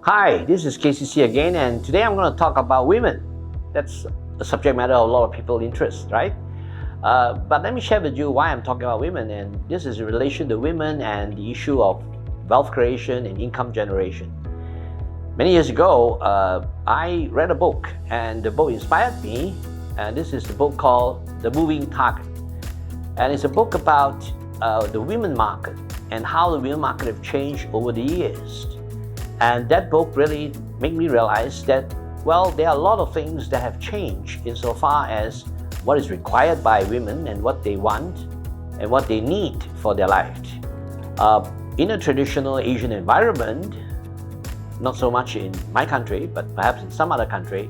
Hi, this is KCC again, and today I'm going to talk about women. That's a subject matter of a lot of people interest, right? But let me share with you why I'm talking about women, and this is in relation to women and the issue of wealth creation and income generation. Many years ago, I read a book, and the book inspired me, and this is the book called The Moving Target. And it's a book about the women market and how the women market have changed over the years. And that book really made me realize that, well, there are a lot of things that have changed insofar as what is required by women and what they want and what they need for their life. In a traditional Asian environment, not so much in my country, but perhaps in some other country,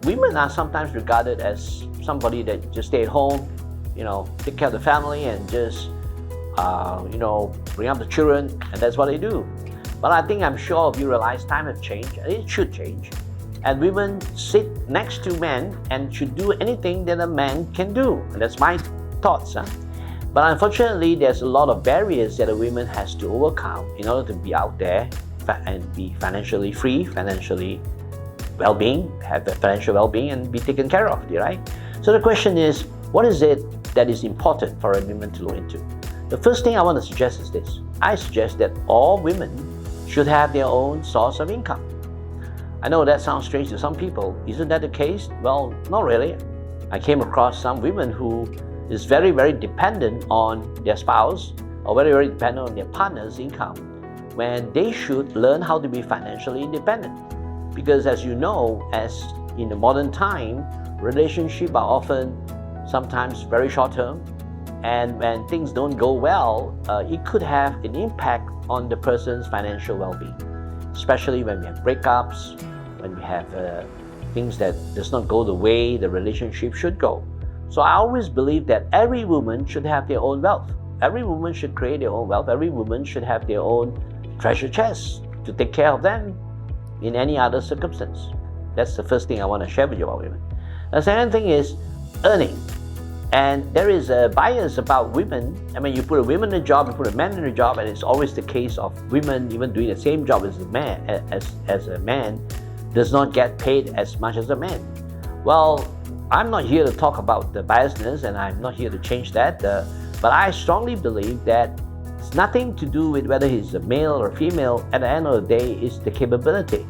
women are sometimes regarded as somebody that just stay at home, take care of the family and just, bring up the children, and that's what they do. But I'm sure all of you realize time has changed, and it should change. And women sit next to men and should do anything that a man can do. And that's my thoughts. But unfortunately, there's a lot of barriers that a woman has to overcome in order to be out there and be financially free, financially well-being, have financial well-being, and be taken care of, right? So the question is, what is it that is important for a woman to look into? The first thing I want to suggest is this. I suggest that all women should have their own source of income. I know that sounds strange to some people. Isn't that the case? Well, not really. I came across some women who is very, very dependent on their spouse or very, very dependent on their partner's income when they should learn how to be financially independent. Because as you know, as in the modern time, relationships are often sometimes very short-term, and when things don't go well, it could have an impact on the person's financial well-being, especially when we have breakups, when we have things that does not go the way the relationship should go. So I always believe that every woman should have their own wealth. Every woman should create their own wealth. Every woman should have their own treasure chest to take care of them in any other circumstance. That's the first thing I want to share with you about women. The second thing is earning. And there is a bias about women. You put a woman in a job, you put a man in a job, and it's always the case of women even doing the same job as a man, as a man does not get paid as much as a man. Well, I'm not here to talk about the biasness, and I'm not here to change that. But I strongly believe that it's nothing to do with whether he's a male or female. At the end of the day, it's the capability.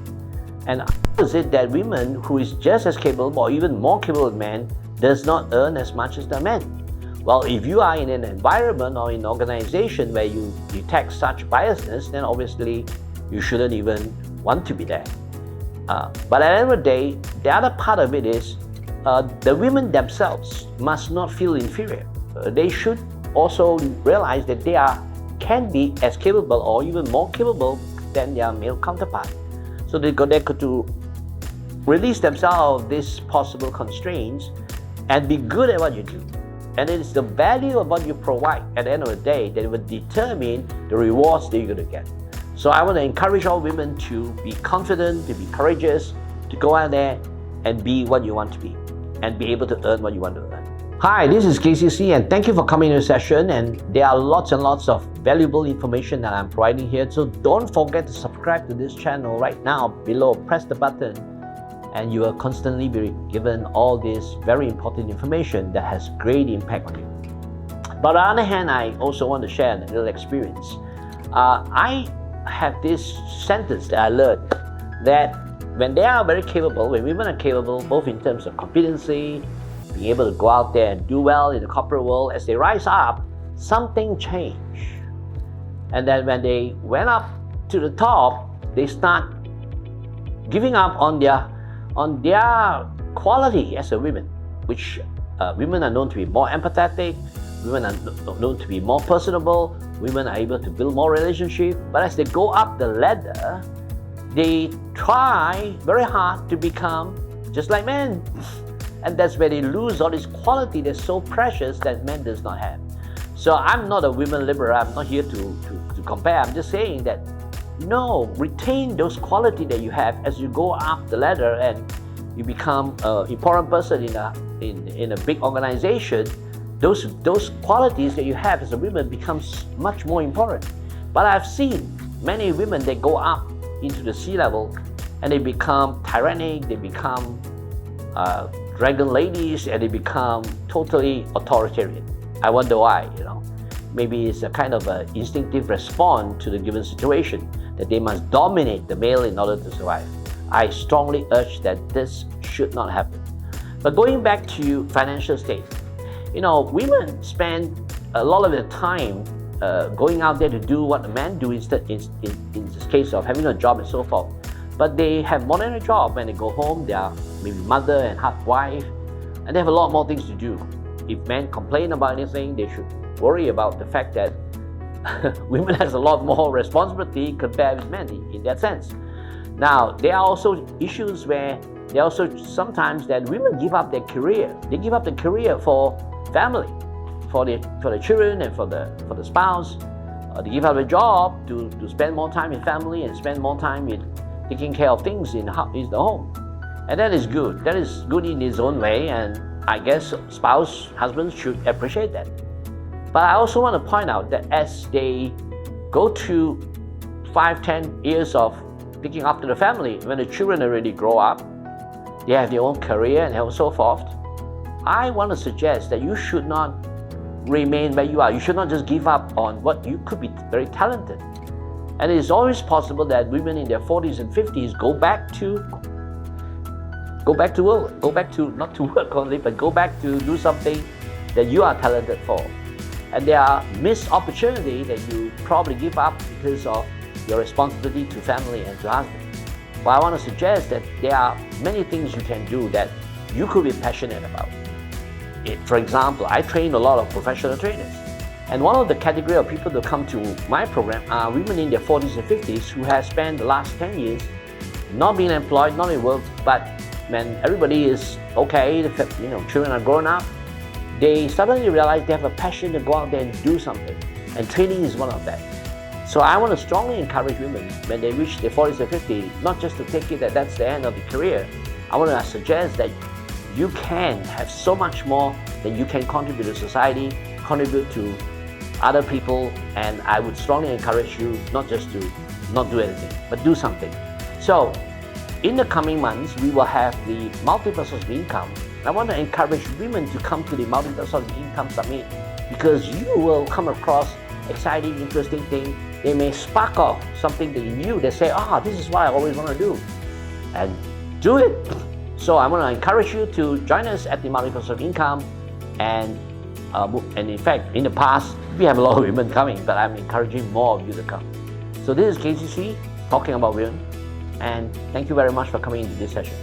And how is it that women who is just as capable or even more capable than men does not earn as much as the men? Well, if you are in an environment or in an organization where you detect such biasness, then obviously you shouldn't even want to be there. But at the end of the day, the other part of it is the women themselves must not feel inferior. They should also realize that they can be as capable or even more capable than their male counterpart. So they could to release themselves of these possible constraints and be good at what you do. And it is the value of what you provide at the end of the day that will determine the rewards that you're going to get. So I want to encourage all women to be confident, to be courageous, to go out there and be what you want to be and be able to earn what you want to earn. Hi, this is KCC, and thank you for coming to the session. And there are lots and lots of valuable information that I'm providing here. So don't forget to subscribe to this channel right now below. Press the button, and you will constantly be given all this very important information that has great impact on you. But on the other hand, I also want to share a little experience. I have this sentence that I learned that when they are very capable, when women are capable, both in terms of competency, being able to go out there and do well in the corporate world, as they rise up, something changed. And then when they went up to the top, they start giving up on their quality as a women, which women are known to be more empathetic, women are known to be more personable, women are able to build more relationships. But as they go up the ladder, they try very hard to become just like men. And that's where they lose all this quality that's so precious that men does not have. So I'm not a women liberal. I'm not here to compare. I'm just saying that no, retain those qualities that you have as you go up the ladder and you become an important person in a big organization. Those qualities that you have as a woman becomes much more important. But I've seen many women that go up into the C-level and they become tyrannic, they become dragon ladies, and they become totally authoritarian. I wonder why, Maybe it's a kind of an instinctive response to the given situation that they must dominate the male in order to survive. I strongly urge that this should not happen. But going back to financial state, women spend a lot of their time going out there to do what a man do instead in this case of having a job and so forth. But they have more than a job. When they go home, they are maybe mother and wife, and they have a lot more things to do. If men complain about anything, they should worry about the fact that women has a lot more responsibility compared with men in that sense. Now, there are also issues where there are also sometimes that women give up their career. They give up the career for family, for the children and for the spouse. They give up a job to spend more time in family and spend more time in taking care of things in the home. And that is good. That is good in its own way, and I guess husbands should appreciate that. But I also want to point out that as they go to 5-10 years of looking after the family, when the children already grow up, they have their own career and so forth, I want to suggest that you should not remain where you are. You should not just give up on what you could be very talented. And it is always possible that women in their 40s and 50s go back to work, not to work only, but go back to do something that you are talented for. And there are missed opportunities that you probably give up because of your responsibility to family and to husband. But I want to suggest that there are many things you can do that you could be passionate about. For example, I train a lot of professional trainers. And one of the category of people that come to my program are women in their 40s and 50s who have spent the last 10 years not being employed, not in work, but when everybody is okay, children are grown up, they suddenly realize they have a passion to go out there and do something. And training is one of that. So I want to strongly encourage women when they reach their 40s and 50s, not just to take it that that's the end of the career. I want to suggest that you can have so much more that you can contribute to society, contribute to other people, and I would strongly encourage you not just to not do anything, but do something. So in the coming months, we will have the multiple sources of income. I want to encourage women to come to the multiple sources of income summit because you will come across exciting, interesting things. They may spark off something that you knew. They say, this is what I always want to do, and do it. So I want to encourage you to join us at the multiple sources of income, and in fact, in the past, we have a lot of women coming, but I'm encouraging more of you to come. So this is KCC talking about women, and thank you very much for coming into this session.